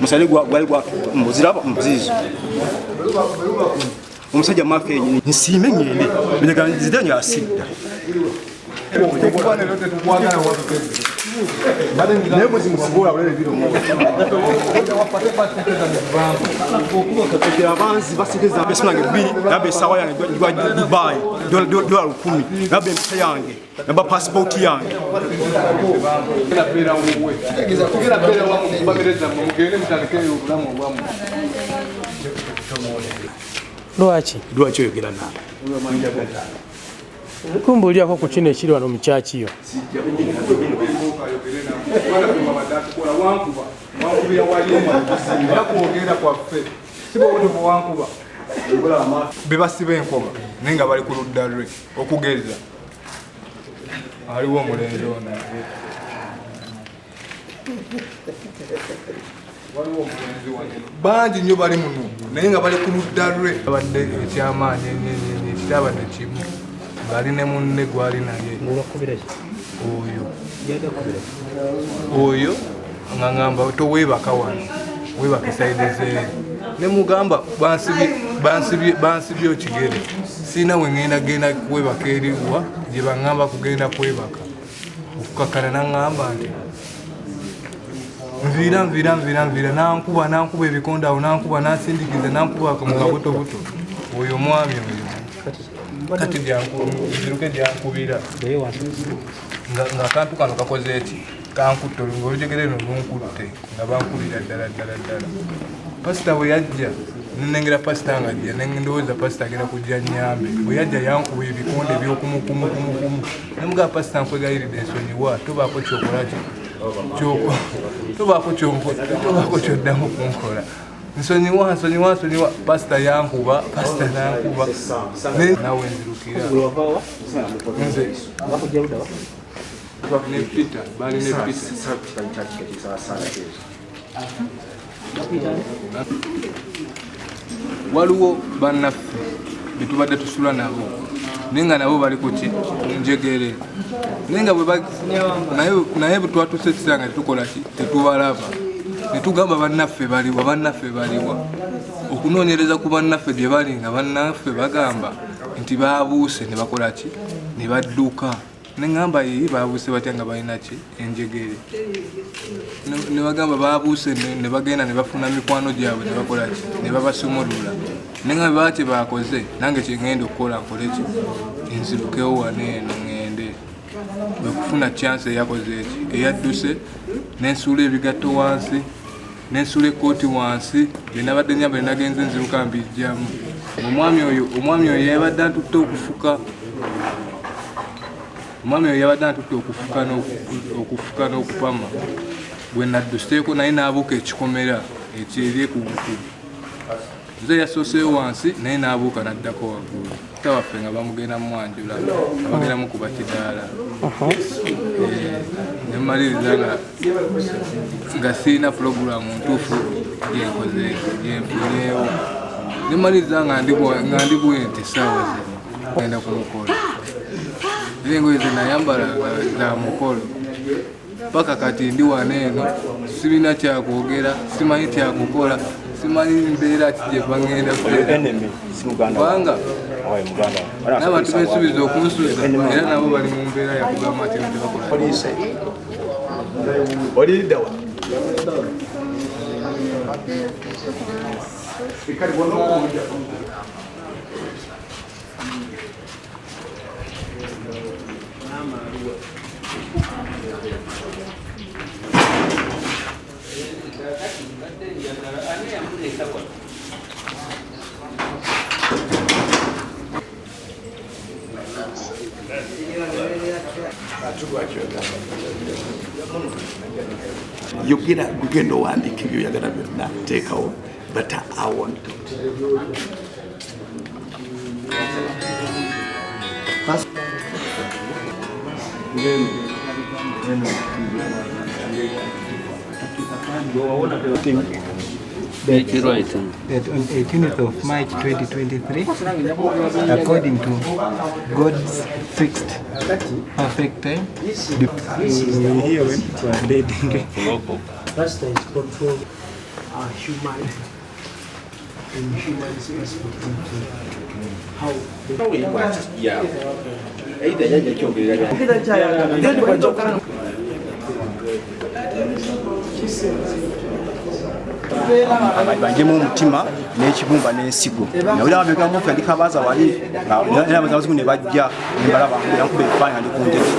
Musale gwali gwa muzira muzizo omusajja mafe nyini nsime ngende bilega zidanya asida abanzi basekeza besinange bbiri nabe sawa yange gwa Dubai dola 10 nabe mpesa yange naba passport yange lwaki oyogera nawe kumbuulyako ku kino ekiri wano mu kyakiyo bebasiba enkoba naye nga bali ku ludda lwe okugeza aliwo omulenzi ono bangi nnyo bali muno naye nga bali ku ludda lwe abadde ekyamaanyi ekitabadde kimu ng'ali ne munne gwali naye oyo ng'angamba toweebaka wano weebaka esaide zeeri ne mugamba bansibye okigere siina we ngenda kwebaka eriwa gye baŋŋamba kugenda kwebaka okukakkana naŋŋamba nti nviira nankuba ebikonde awo nankuba nansindikiza nankuba mu kabutobuto oyo mwami oyo kati nziruke gyankubira ng'akantu kano kakoze eki kankutte olujegere no lunkutte nga bankubira ddala pasita bwe yajja nenengera pasita nga ajja ndowooza pasita agenda kujja nnyambe bwe yajja yankuba ebikonde byokumukumu nemugaa pasita nkwegayiridde ensonyiwa tobaako kyokolaki tobaako kyoddamu kunkola nsonyiwa pasita yankuba pasita nankuba nawe nzirukira nze ne Peter bali ne Peter waliwo bannaffe betubadde tusula nabo naye nga nabo bali kuki Enjegere naye nga naye bwe twatuuse ekisanga tetukola ki tetubalaba netugamba bannaffe baliwa okunoonyereza ku bannaffe gye bali nga bannaffe bagamba nti babuuse ne bakola ki ne badduka neŋŋamba ye babuuse batya nga balina ki Enjegere ne bagamba babuuse ne bagenda ne bafuna mikwano gyabwe ne bakola ki ne babasumulula neŋŋamba baki bakoze nange kyengenda okukola nkole ki nzirukewo waneeno ŋŋende bwekufuna chance eyakoze eki eyadduse nensuula ebigatto wansi nensuula ekooti wansi byenabadde nyamba nenagenze nziruka mbijjamu omwami oyo yabadde antutte okufuka n'okupama bwe nadduseeko naye n'abuuka ekikomera ekyeri ekuguku nze yasooseyo wansi naye n'abuuka n'addako waggulu tawaffe nga bamugenda mumwanjula abagenda mukuba kidaala nemaliriza nga siina puroguramu ntuufu gyenkoze gyenfunyeewo nemaliriza nga ndi bwenti saawa zino genda kumukola era engoye zenayambala za mukolo paka kati ndi waneeno sirina kyakwogera simanyi kyakukola simanyi mbeera ki gye bagenda kubanga n'abantu besuubiza okunsuuza era nabo bali mu mbeera yakugamba nti tebakola Poliisi oliddawa yogera kugenda owandiika ebyo oyagala byonna teekawo but I want to. That on 18th of March 2023, according to God's fixed perfect time, here when it was dating. Pastor is control human and humans perspective how banjemu omutima n'ekibumba n'ensigo nawulira ababega mufu yandikabaza wali abazungu ne bajja nembalaba yankuba ebifaananyi ku Enjegere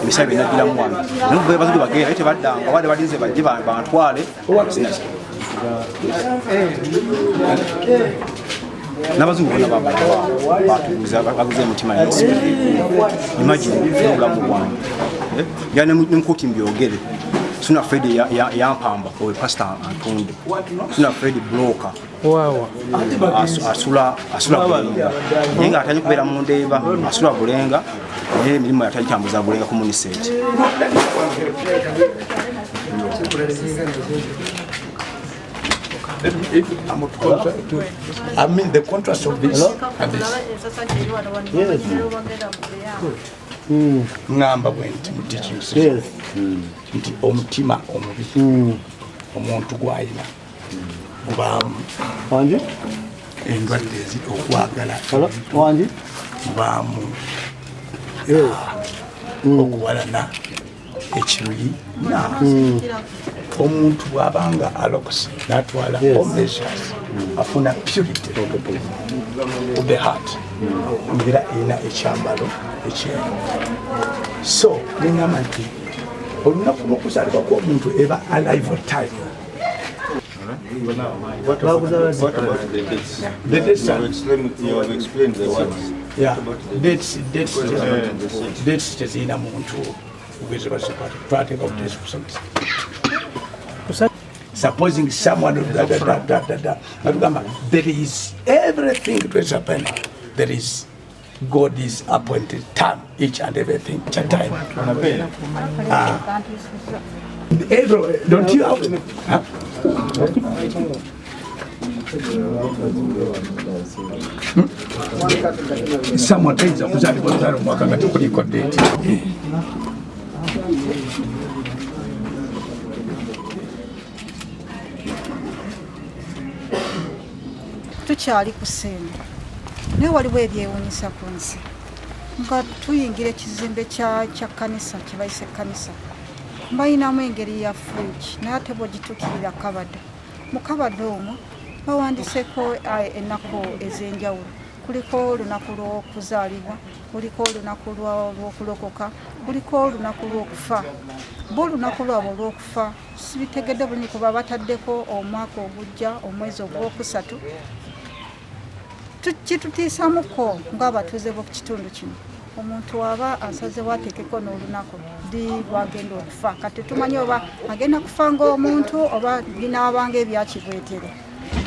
ebisaya bye naddiramu wano naye abazungu bagenda naye tebaddanga wali balinze bajje bantwale n'abazungu bonna batuguza baguza emitima n'ensigo imagine n'obulamu bwange nga nemukuti mbyogere Suna Freddy yampamba owe Pastor Antonde. Suna Freddy bloka. Wow. Asula bulenga. Yenga atanyi kubera mu Ndeeba, asula bulenga. Emirimu yatanyi kyambuza bulenga ku muniseti. I mean the contrast of this and this. Ngamba bwenti mu teaching system. Nti omutima omubi omuntu gwayina gubaamu wangi endwadde okwagala wangi gubaamu okuwalana ekiruyi omuntu bw'abanga alokisi n'atwala omeshas afuna purity of the heart mbeera erina ekyambalo ekyeru so nengamba nti olunaku lw'okuzaalibwa kw'omuntu eba alive time. What about the dates? The dates are... You have explained the words. Yeah, dates tezirina muntu ugeze basipati twateka obutesi kusomesa. Supposing someone there is everything to happen. There is God is appointed time, each and everything, each time. Don't you have to? Huh? Someone tells us that we are working at the date. Tukyali kusemba naye waliwo ebyewuunyisa ku nsi nga tuyingira ekizimbe kya kkanisa kye bayise ekkanisa balinamu engeri ya fridge naye ate bw'ogitukirira kabadde mu kabadde omwo bawandiseeko ennaku ez'enjawulo kuliko olunaku lw'okuzaalibwa kuliko olunaku lw'okulokoka kuliko olunaku lw'okufa bo olunaku lwabwe olw'okufa sibitegedde bulungi kuba bataddeko omwaka ogujja omwezi ogwokusatu kitutiisamuko ng'abatuuze b'oku kitundu kino omuntu waba asazewo ateekeko n'olunaku ddi lwagenda okufa kati tumanyi oba agenda kufa ng'omuntu oba binaabanga ebyakibwetere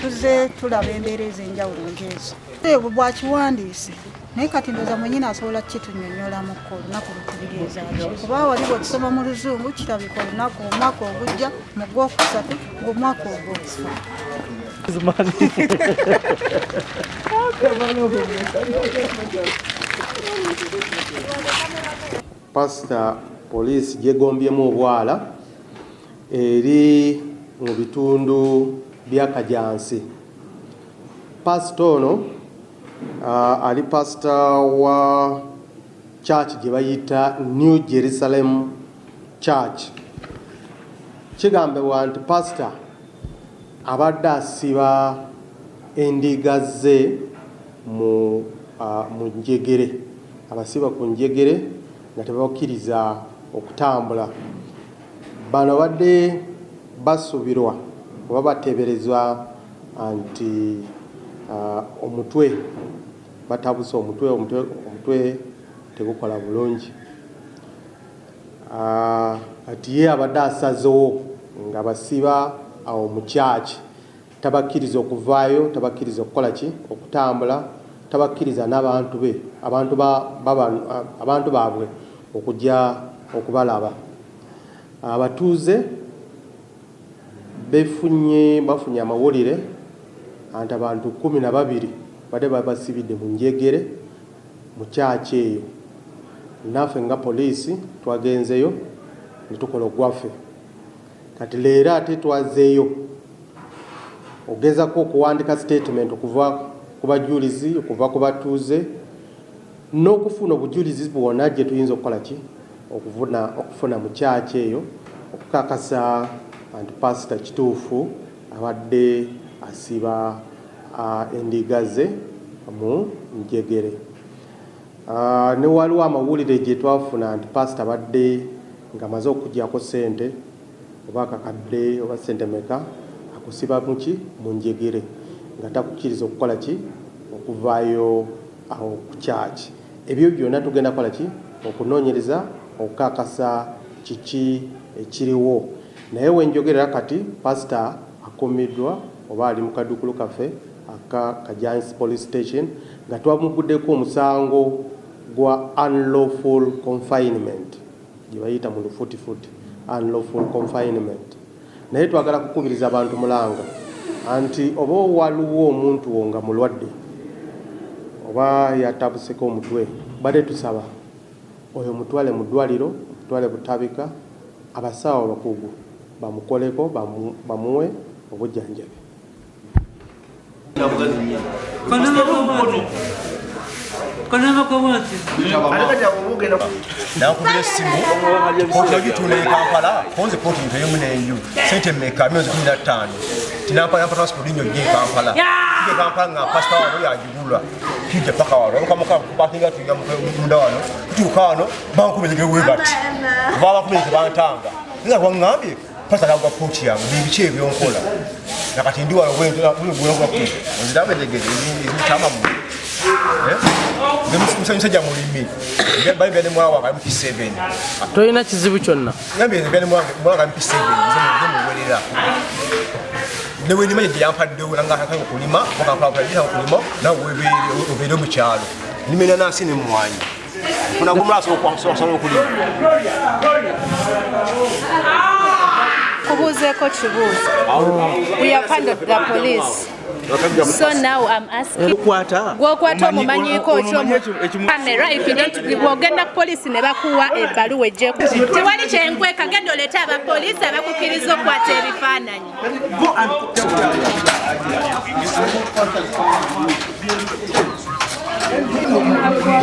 tuze tulaba embeera ez'enjawulo ng'ezo ebwo bwakiwandiise naye kati ndoza mwenyini asobola kitunyonnyolamuko olunaku lukubigeezaki kuba wali bwekisoma mu luzungu kirabika olunaku omwaka ogujja mu gwokusatu ng'omwaka ogwokufa Pastor Poliisi gyegombyemu obwala eri mu bitundu bya Kajansi. Pastor ono ali pastor wa church gye bayita New Jerusalem Church. Kigambibwa nti pastor abadde asiba endiga ze mu Enjegere, abasiba ku Enjegere nga tebakkiriza okutambula. Bano badde basubirwa oba bateeberezwa nti omutwe batabuse omutwe tegukola bulungi. ati ye abadde asazewo nga basiba awo mu kyaki tabakkiriza okuvaayo tabakkiriza okukola ki okutambula tabakkiriza n'abantu be abantu baabwe okujja okubalaba. Abatuuze bafunye amawulire anti abantu 12 badde babasibidde mu Enjegere mu kyaki eyo. Naffe nga poliisi twagenzeyo ne tukola ogwaffe. Kati leero ate twazeeyo ogezako okuwandika statement okuva ku bajulizi okuva ku batuuze n'okufuna obujulizi bwonna gye tuyinza okukola ki okufuna mu kyaki eyo okukakasa anti pasita kituufu abadde asiba endiga ze mu Enjegere. Ne waliwo amawulire gye twafuna anti pasita abadde nga amaze okuggyako ssente oba akakadde oba ssente meka akusiba muki mu Enjegere nga takukkiriza okukola ki okuvaayo awo ku kyaki. Ebyo byonna tugenda kukola ki okunoonyereza okukakasa kiki ekiriwo. Naye wenjogerera kati pasita akumiddwa oba ali mu kaduukulu kaffe aka Kajansi Police Station nga twamuguddeko omusango gwa unlawful confinement gye bayita mu lufuutifuuti unlawful confinement. Naye twagala kukubiriza abantu mulanga anti oba waliwo omuntu wo nga mulwadde oba yatabuseko omutwe badde tusaba oyo mutwale mu ddwaliro mutwale butabika abasawo abakugu bamukoleko bamuwe obujjanjabi. nakubira essimu kooti yagituula e Kampala konze kooti ntoye munenju sente meka myezi 15 tinampala transport nnyo gye Kampala gye Kampala nga pasita wano yagigula kijja paka wano okamuka kubakinga tuya munda wano tutuuka wano bankubirize webati babakubirize bantanga nga wangambye pasita nagwa kooti yange biki ebyonkola nakati ndi wano nzirabetegere ezitamamu musajja mulimi bali bene mwawa ga MP7 toyina kizibu kyonna ngambe bene mwawa ga MP7 muwerera newe ni maji yampadde nga kaka kulima bakapala kulima kulima na webere mu kyalo nimena nasi ne mwanyi kuna kumlaso okwasosa okulima Kubuzeko chibuzo. We are part of the police. So now I'm asking Gwokwata omumanyiko kamera if you don't bwogenda police ne bakuwa ebbaluwa ejjeku tewali kyenkweka genda oleta abapoliisi abakukkiriza okukwata ebifaananyi.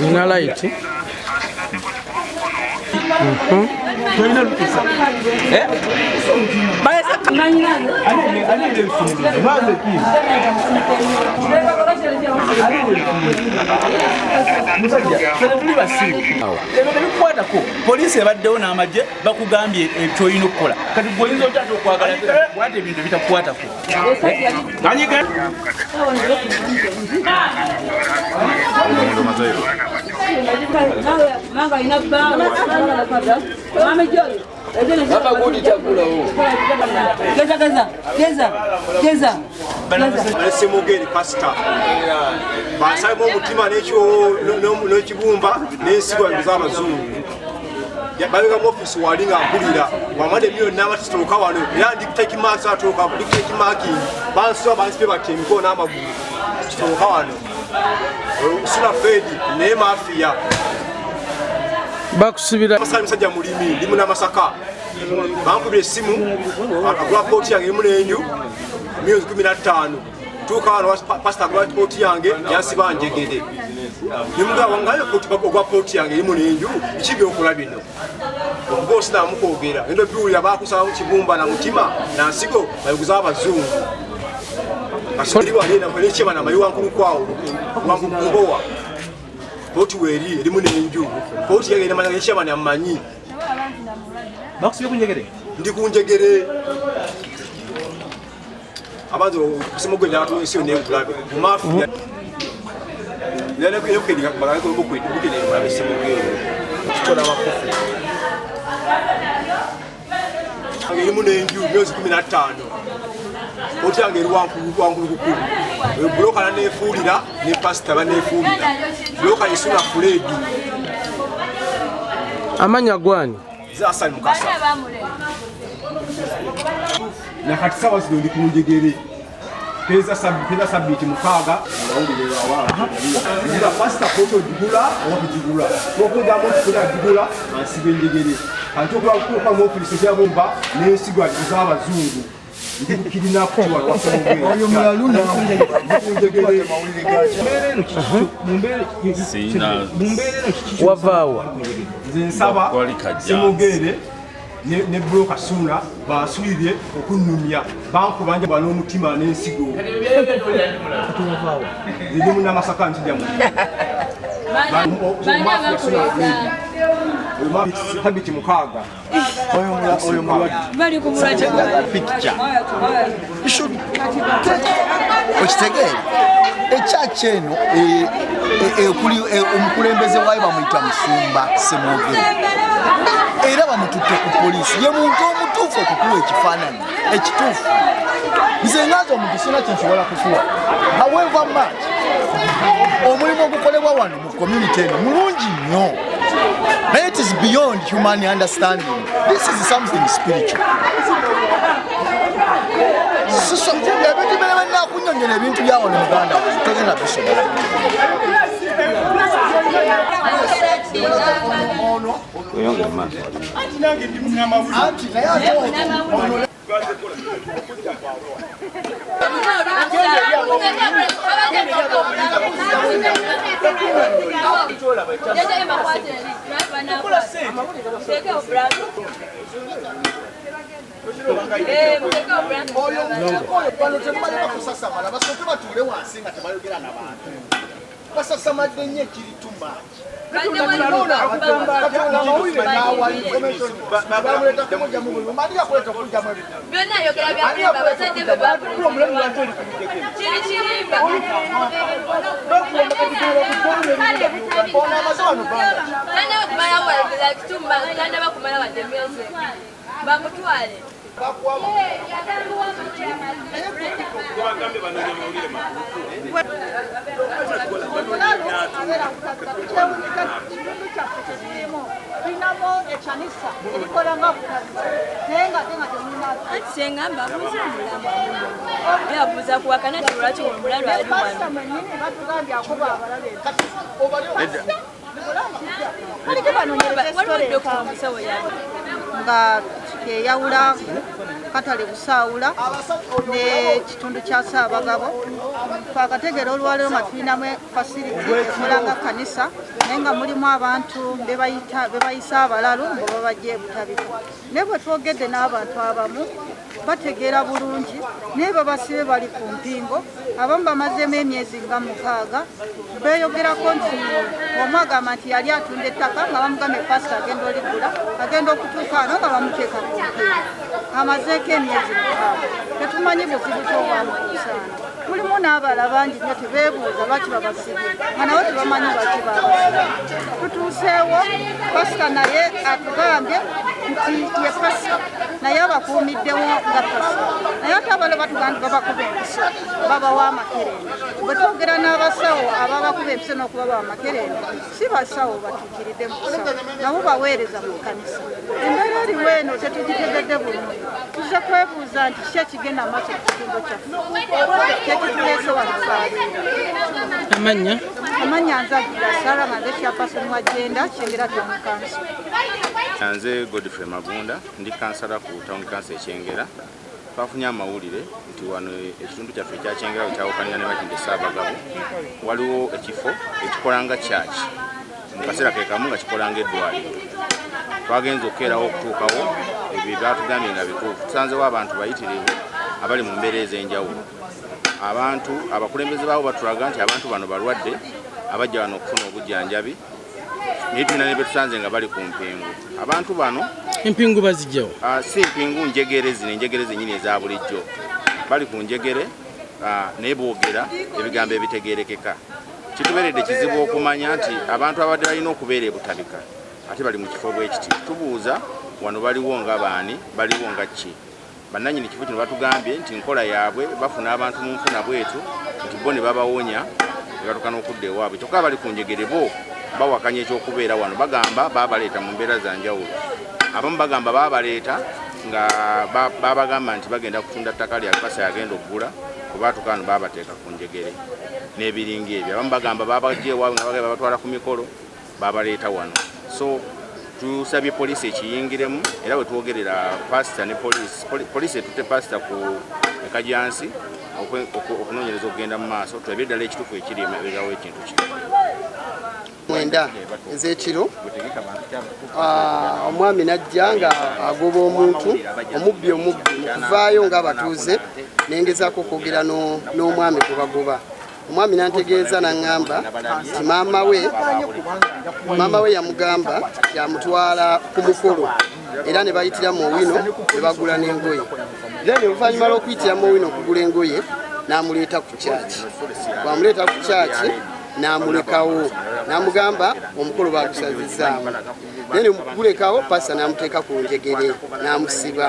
Nina light. Poliisi ebaddewo n'amagye bakugambye ekyoyina okukola kati gwoyinza okyata okwagala kwata ebintu bitakukwatako Semugeri pasita basaimo omutima n'ekibumba n'ensigo z'abazungu balinga mu ofisi wali nga mpulira wamade miliyoni n'abatisitoloka wano era ndikuteki maaki atoloka ndikuteki maaki bansiba bansibe bati emikono n'amagulu kitoloka wano sula fedi naye mafiya bakusibira musajja mulimi ndi munamasaka bankubira essimu agula pooti yange emu n'enju myezi 15 tuuka wano pasita agula pooti yange yansiba Enjegere nimugamba ngayo ogwa pooti yange emu n'enju biki byokola bino okuba osinamu kwogera endo biwulira bakusaba mu kibumba na mutima nansigo bayiguza abazungu kasoli walina kwelekyema na mayiwa nkulukwawo wankukumbowa pooti weeri erimu n'enju pooti yange namanya ekyema namanyi bakusibye ku Enjegere ndi ku Enjegere abantu kusimogwe n'abantu ensi yonna ekulabe ku mafiya nene kuyokedi bakagala ko bokwe bukene balabe semogwe kitola makofu Erimu n'enju myezi 15. Otyange eri wankulu kukulu. Buloka n'efuulira ne pasita baneefuulira. Buloka Yesuna Fred. Amanya gwani? Zasali Mukasa. Nakati sawa zino ndi ku Enjegere. Peza sabiti mukaaga ngawulire awala. Ngira pasita foto digula okujigula. Okuga mu kula digula ansibe Enjegere. Antokula kuko mu ofisi ya bomba n'ensigwa z'abazungu. Ndikirina kuwa wasonge. Oyo mulalu na Enjegere. Mumbere wavaawa. Nze nsaba Semugere ne broka suna basuubye okunnumya bankubanja bano omutima n'ensigo ziri mu namasaka ntijamu habiti mukaaga oyo mulwadde bali kumulaje picture okitegeere ekyaki eno omukulembeze waayo bamuyita Musumba Semugere era bamututte ku poliisi ye muntu omutuufu okukuwa ekifaananyi ekituufu nze ngaza omuntu sina kyensobola kukuwa however much omulimu ogukolebwa wano mu community eno mulungi nnyo naye it is beyond human understanding. This is something spiritual. Ebintu bye nakunyonyera ebintu byawo ne muganda togenda bisobola. Basasamadde nnyo ekiritumba nga yawula katale busaawula n'ekitundu kya Ssaabagabo twakategeera olwaleero nga tulinamu fasiliti ekola nga kanisa naye nga mulimu abantu be bayisa abalalu nga babajja ebutabika naye bwe twogedde n'abantu abamu bategeera bulungi naye babasibe bali ku mpingo abamu bamazeemu emyezi nga 6 beeyogerako nti omu agamba nti yali atunda ettaka nga bamugambye pasita agenda oligula agenda okutuuka ano nga bamuteeka ku mpingo amazeeko emyezi 6 tetumanyi buzibu kyobwamukusaana mulimu n'abala bangi nnyo tebeebuuza lwaki babasibye nga nabo tebamanyi lwaki babasibye tutuuseewo pasita naye atugambye nti ye pasita naye abakuumiddewo nga pasita naye ate abala batugamba babakuba empiso babawa amakerenda bwe twogera n'abasawo ababakuba empiso n'okubabawa amakerenda si basawo batuukiridde mu kusawo nabo baweereza mu kkanisa embeera eriwo eno tetugitegedde bulungi tuzze kwebuuza nti ki ekigenda maaso ku kitundu kyaffe kyekituleese wano Amanya? Amanya nzagira Sara Mande chairperson wa Jenda Kyengera Town Council. Nze Godfrey Magunda ndi kansala ku Town Council Kyengera. Twafunye amawulire nti wano ekitundu kyaffe kya Kyengera kyawukanira ne bakinde Ssaabagabo waliwo ekifo ekikolanga church mu kaseera ke kamu nga kikolanga eddwaliro. Twagenza okukeerawo okutuukawo ebyo byatugambye nga bituufu. Tusanzewo abantu bayitirivu abali mu mbeera ez'enjawulo. Abantu abakulembeze baabo batulaga nti abantu bano balwadde abajja wano okufuna obujjanjabi naye tulina ne betusanze nga bali ku mpingu. Abantu bano empingu bazijjawo si empingu Enjegere zino Enjegere zenyini eza bulijjo bali ku Enjegere naye boogera ebigambo ebitegeerekeka. Kitubeeredde kizibu okumanya nti abantu abadde balina okubeera ebutabika ate bali mu kifo bwe kiti. Tubuuza wano baliwo nga baani baliwo nga ki bannannyini kifo kino batugambye nti nkola yaabwe bafuna abantu mu nfuna bwetu nti bo ne babawonya ne batuuka n'okudda ewaabwe kyokka abali ku Njegere bo bawakanya ekyokubeera wano bagamba baabaleeta mu mbeera za njawulo abamu bagamba baabaleeta nga babagamba nti bagenda kutunda ttaka lya Pasa yagenda okugula kubaatuka wano baabateeka ku Njegere n'ebiringa ebyo abamu bagamba babajja ewaabwe nga bagenda babatwala ku mikolo babaleeta wano so tusabye poliisi ekiyingiremu era bwe twogerera pasita ne poliisi etutte pasita ku ekajansi okunoonyereza okugenda mu maaso tulabye ddala ekituufu ekiri emabegaawo ekintu kino mwenda ez'ekiro omwami najja nga agoba omuntu omubbi okuvaayo ng'abatuuze nengezaako okwogera n'omwami gwe bagoba omwami nantegeeza naŋŋamba nti maama we yamugamba yamutwala ku mukolo era ne bayitira mu Owino ne bagula n'engoye then oluvannyuma lw'okuyitira mu Owino okugula engoye n'amuleeta ku kyaki bwamuleeta ku kyaki n'amulekawo n'amugamba omukolo bagusazizaamu then gulekawo Pasa n'amuteeka ku Njegere n'amusiba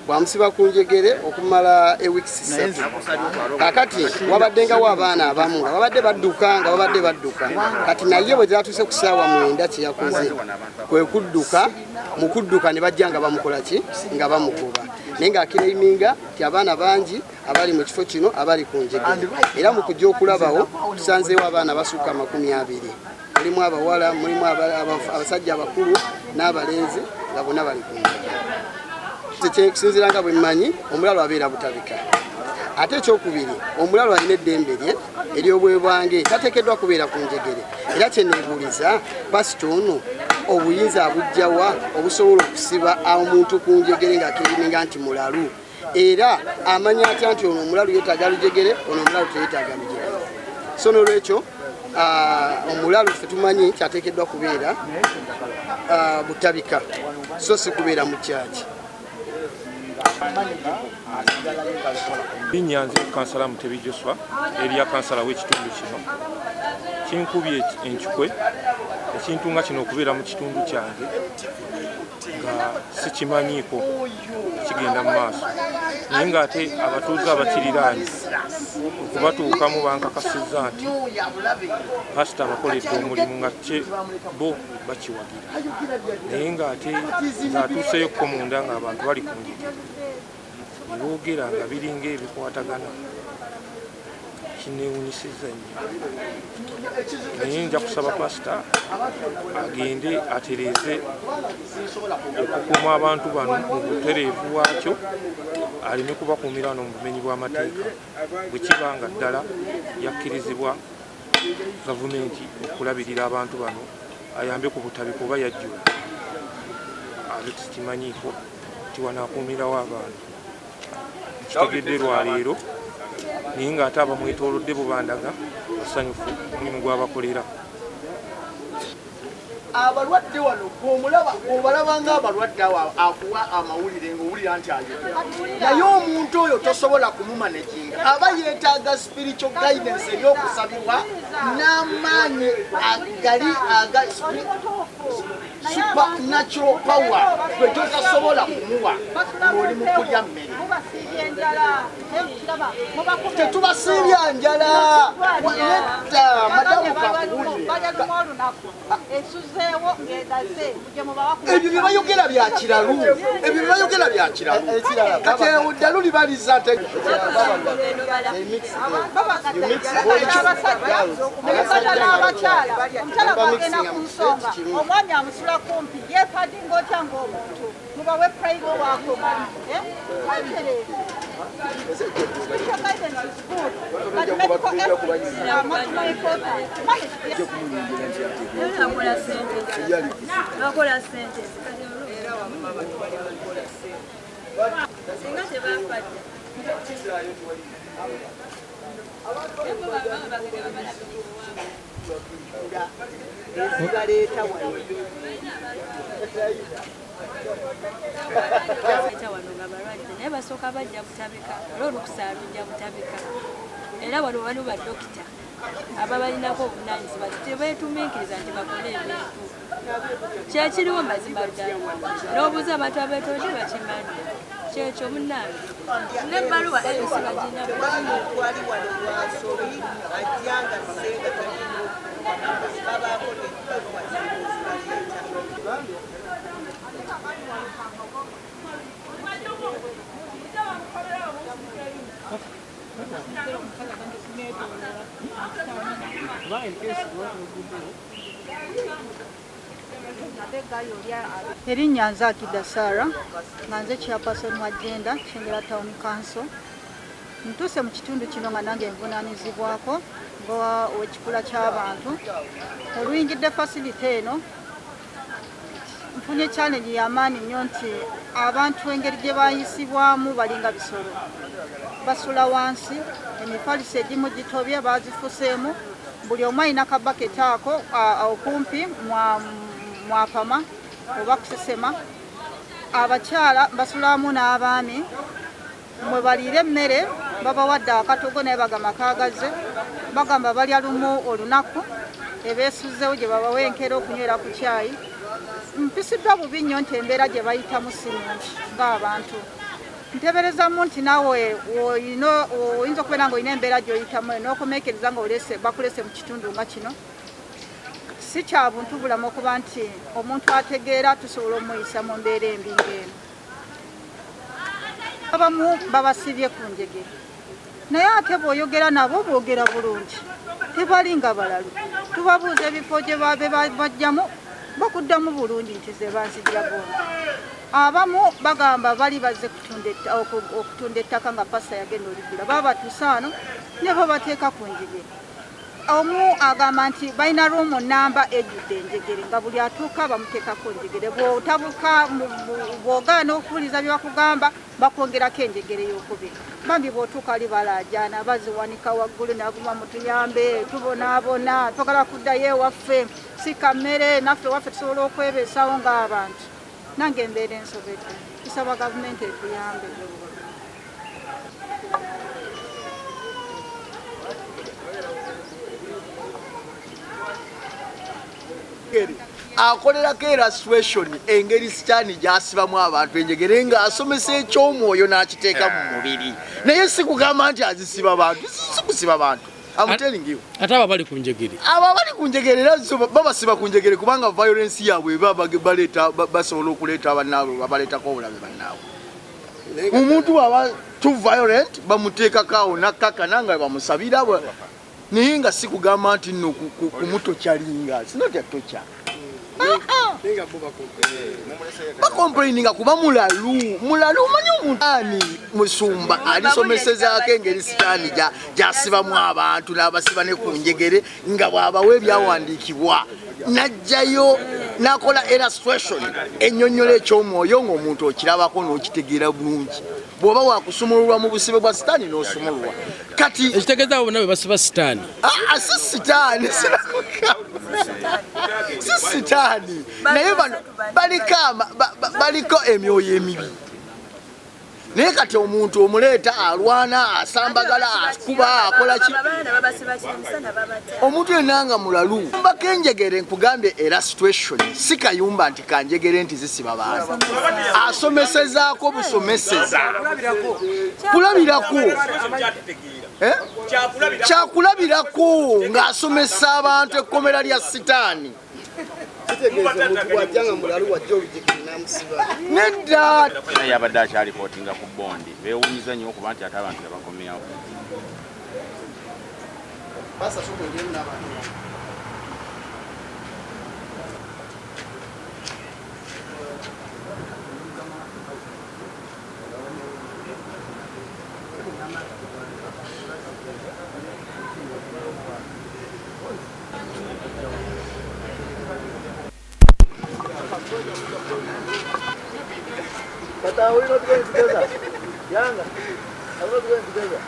bwamusiba ku Njegere okumala ewiikisi 3 kakati wabaddengawo abaana abamu nga babadde badduka kati naye bwe zatuuse ku ssaawa 9 kye yakoze kwe kudduka mu kudduka ne bajja nga bamukola ki nga bamugoba naye ng'akiraiminga nti abaana bangi abali mu kifo kino abali ku Njegere era mu kujja okulabawo tusanzeewo abaana basukka 20 mulimu abawala mulimu abasajja abakulu n'abalenzi nga bonna bali ku Njegere kusinziira nga bwe mmanyi omulalo abeera butabika ate ekyokubiri omulalo alina eddembe lye ery'obwebwange tateekeddwa kubeera ku Njegere era kyeneebuuliza pasita ono obuyinza abujjawa obusobola okusiba omuntu ku Njegere ng'akiriminga nti mulalu era amanya atya nti ono omulalu yeetaaga Lujegere ono omulalu teyeetaaga Lujegere so n'olwekyo omulalu ffe tumanyi kyateekeddwa kubeera butabika so si kubeera mu kyaki Binyanze kansala Mutebi Joshua eriya kansala w'ekitundu kino kinkubye enkikwe ekintu nga kino okubeera mu kitundu kyange nga sikimanyiiko kigenda mu maaso naye ng'ate abatuuze abakiriraanye okubatuukamu bankakasizza nti pasita abakoledde omulimu nga bo bakiwagira naye ng'ate ng'atuuseeyokko munda ng'abantu bali ku Njegere boogera nga biringa ebikwatagana kineewunyisizza nnyo naye nja kusaba pasita agende atereeze okukuuma abantu bano mu butereevu bwakyo aleme kubakuumira no mu bumenyi bw'amateeka bwe kiba nga ddala yakkirizibwa gavumenti okulabirira abantu bano ayambe ku butabiko oba yajjula ate tukimanyiiko nti wanaakuumirawo abantu kitegedde lwaleero naye ng'ate abamwetoolodde bubandaga basanyufu omulimu gw'abakolera abalwadde wano obalaba ng'abalwadde awo akuwa amawulire ng'owulira nti ayogera naye omuntu oyo tosobola kumumanaginga aba yeetaaga spiritual guidance ery'okusabibwa n'amaanyi agali supernatural power gwe totasobola kumuwa ng'oli mu kulya mmere tetubasiibya njala nedda madamu kakuwulire ebyo bye bayogera bya kiralu kati eddalu libaliza omwami amusula kumpi yepadinga otya ng'omuntu mubawe prayigo waako naye basooka bajja butabika olw'olukusalujja butabika era waliwo baliwo badokita aba balinako obuvunaanyizibwa tebeetumiikiriza nti bakole ebintu kyekiriwo mazima ddala n'obuuza abantu abeetooge bakimanyi kyekyo munnange n'ebbaluwa eyose bagina Erinnya nze Akida Sarah nga nze chairperson wa agenda Kyengera Town Council. Ntuuse mu kitundu kino nga nange nvunaanyizibwako ow'ekikula ky'abantu. Oluyingidde facility eno nfunye challenge y'amaanyi nnyo nti abantu engeri gye bayisibwamu balinga bisolo. Basula wansi, emifaliso egimu gitobye bazifuseemu, buli omu alina kabaketi ako okumpi mwapama oba kusesema. Abakyala basulamu n'abaami mwe baliira emmere babawadde akatogo naye bagamba kaagaze, bagamba balya lumu olunaku ebeesuzzewo gye babawa enkera okunywera ku kyayi. Mpisiddwa bubi nnyo nti embeera gye bayitamu si nnungi ng'abantu. Nteeberezamu nti naawe oyinza okubeera nga olina embeera gy'oyitamu n'okumeekereza nga bakulese mu kitundu nga kino. Si kya buntu bulamu okuba nti omuntu ategeera tusobola omuyisa mu mbeera embi ng'eno. Abamu babasibye ku njegere naye ate bw'oyogera nabo boogera bulungi, tebali nga balalu. Tubabuuza ebifo gye bajjamu bakuddamu bulungi nti ze bansigira bombi. Abamu bagamba bali bazze okutunda ettaka nga pasa yagenda oligula, babatuusa ano ne babateeka ku njegere. Omu agamba nti balina ruumu namba ejjudde enjegere nga buli atuuka bamuteeka ku njegere. Bw'otabuka bw'ogaana okuwuliza bye bakugamba bakwongerako enjegere y'okubiri. Bambi bw'otuuka ali balaajana baziwanika waggulu naguma mutuyambe tubonaabona twagala kuddayo ewaffe sika mmere naffe waffe tusobola okwebeesawo ng'abantu. Nange embeera ensobedde, tusaba gavumenti etuyambe. Akolerako illustration engeri sitaani gy'asibamu abantu enjegere ng'asomesa ekyomwoyo n'akiteeka mu mubiri. Naye si kugamba nti azisiba bantu, si kusiba bantu. I'm telling you. Ate abo bali ku njegere. Abo bali ku njegere era babasiba ku njegere kubanga violence yaabwe basobola okuleeta bannaabwe babaleetako obulabe bannaabwe. Omuntu aba too violent bamuteekako awo nakkakana nga bamusabira naye nga si kugamba nti nno kumutokyalinga. It's not a torture. Bakomplaininga kuba mulalu omanyi omuntu ani Musumba alisomesezako engeri sitaani gy'asibamu abantu n'abasiba ne ku njegere nga bw'abawa ebyawandiikibwa n'ajjayo n'akola illustration ennyonnyola eky'omwoyo ng'omuntu okirabako n'okitegeera bulungi. Bw'oba wakusumululwa mu busibe bwa sitaani n'osumululwa. Kati ekitegeeza abo nabe basiba sitaani. Si sitaani si sitaani naye bano baliko emyoyo emibi. Naye kati omuntu omuleeta alwana asambagala akuba akola ki omuntu yenna nga mulalu. Mbako enjegere nkugambye era situation si kayumba nti kanjegere nti zisiba bantu. Asomesezaako busomeseza kulabirako kyakulabirako ng'asomesa abantu ekkomera lya sitaani. Nedda yabadde akyalipootinga ku bondi beewunyiza nnyo okuba nti ate abantu tebakomyawo. But are we not going together? Yanga, are we not going together?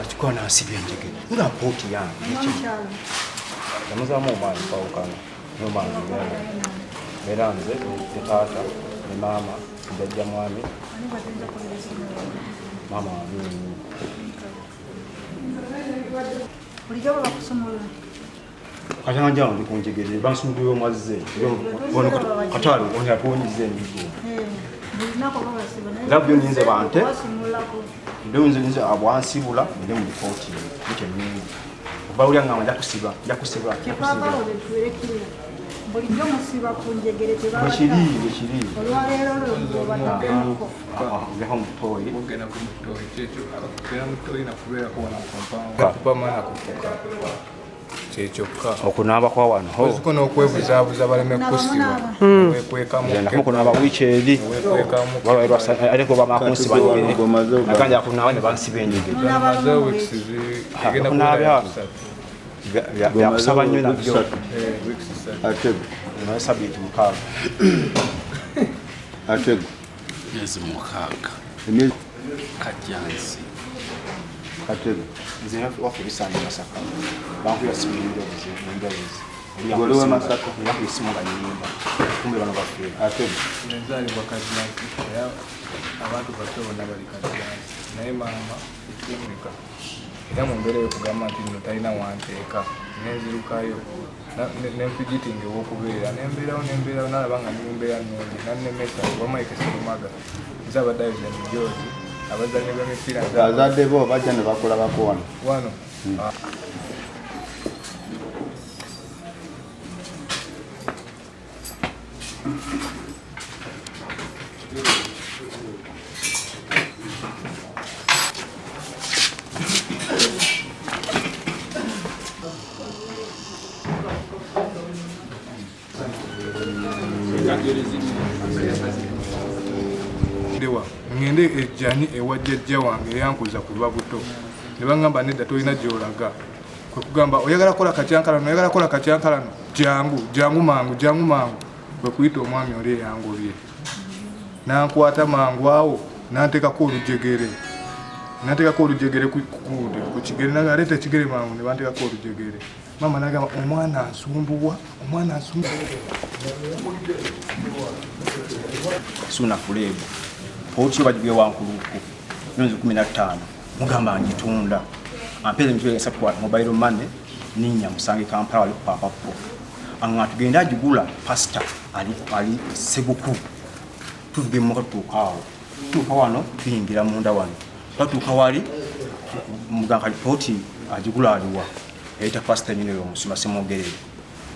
Tukona asibye Enjegere nga poti yange yamuzamu omwana kwawukana n'omwana era nze ne taata ne maama jjajja mwami maama bulijjo bakusumulula katanja ndi ku Enjegere bansumulira omwazze katalo onyatuwonyize endigo labyo ninze bante ndio nze abwansibula ndi mu ripoti nke mingi bawulya ngamba njakusiba bulijjo musiba ku Enjegere bwekiri olwaleero lwobanaddeko ngeho mutoyi ogenda ku mutoyi kyekyo era mutoyi nakubeerako wana kumpanga maana kufuka kyekyokka okunaaba kwa wano oziko n'okwebuzaabuza baleme kusiba okunaaba wiiki eri ariko bamakunsiba naganja kunaaba ne bansiba Enjegere byakusaba nnyo nabyo sabiti mukaaga atego myezi mukaaga kajjansi atego nze wafe bisanja Masaka banku yasimulira enjabuzi Golewa Masaka yaku isimunga nyimba kumbe bano baffe atego nenzaalibwa kajjansi abantu batobona bali kajjansi naye maama ekitumika era mu mbeera yokugamba nti nno talina wanteeka nenzirukayo nempigitinga ew'okubeera nembeerawo nalaba nga ndi mumbeera nnungi nannemesa wamaike serumaga nze abaddayo ze George abazanyi b'emipiira azadde bo bajja ne bakulabako wano ngende ejjani ewa jjajja wange eyankuza ku lwabuto ne baŋŋamba nedda tolina gy'olaga kwe kugamba oyagala kola katyankalano jangu mangu kwe kuyita omwami oli eyangobye nankwata mangu awo nanteekako olujegere ku kigere aleeta ekigere mangu ne banteekako olujegere maama nagamba omwana nsumbuwa suna fulebu poti bajibye wankuluku myezi 15 mugamba njitunda ampeze emitwe esatu wa mobile money ninya musange Kampala wali kupapapo anga tugenda ajigula pasta ali seguku tuvuge mukatukawo tukawano bingira munda wano batuka wali muganga poti ajigula aliwa yaita pasta nyine yo musima semogerere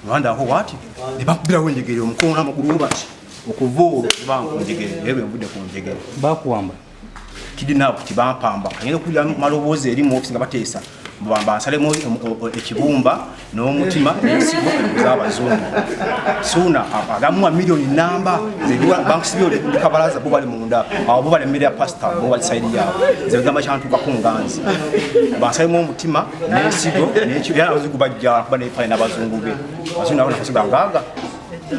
Rwanda aho wati ne bakubira Enjegere omukono amaguru bati okuvoola banku Enjegere ebe mbude ku Enjegere bakuwamba kidinap kibampamba kanyere kulya maloboozi eri mu office nga bateesa mbamba nsalemo ekibumba n'omutima n'ensigo z'abazungu suna agamu milioni namba zediwa bank sibyo ndi kabalaza bo bali munda abo bo bali media pastor bo bali side yabo zegamba chantu bakunganzi bansalemo omutima n'ensigo n'ekyo yana abazungu bajja kuba ne n'abazungu be bazungu nabo nakasiba ngaga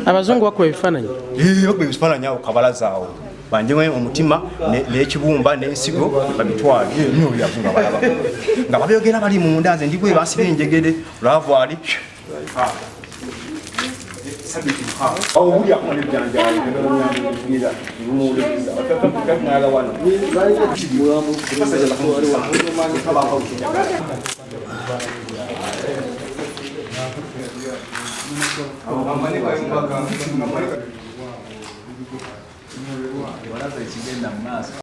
abazungu bakuba ebifaananyi bakuba ebifaananyi awo kabalaza awo banjemwe omutima n'ekibumba n'ensigo babitwale nyo byavunga balaba nga babyogera bali mu ndaze ndibwe basibe Enjegere lavwali sabiti awo buli akomale byanja ngira n'umule biza bakakana wana mulamu kusaje bakwali wa mani kaba hawo Wanaza ikigenda mu maaso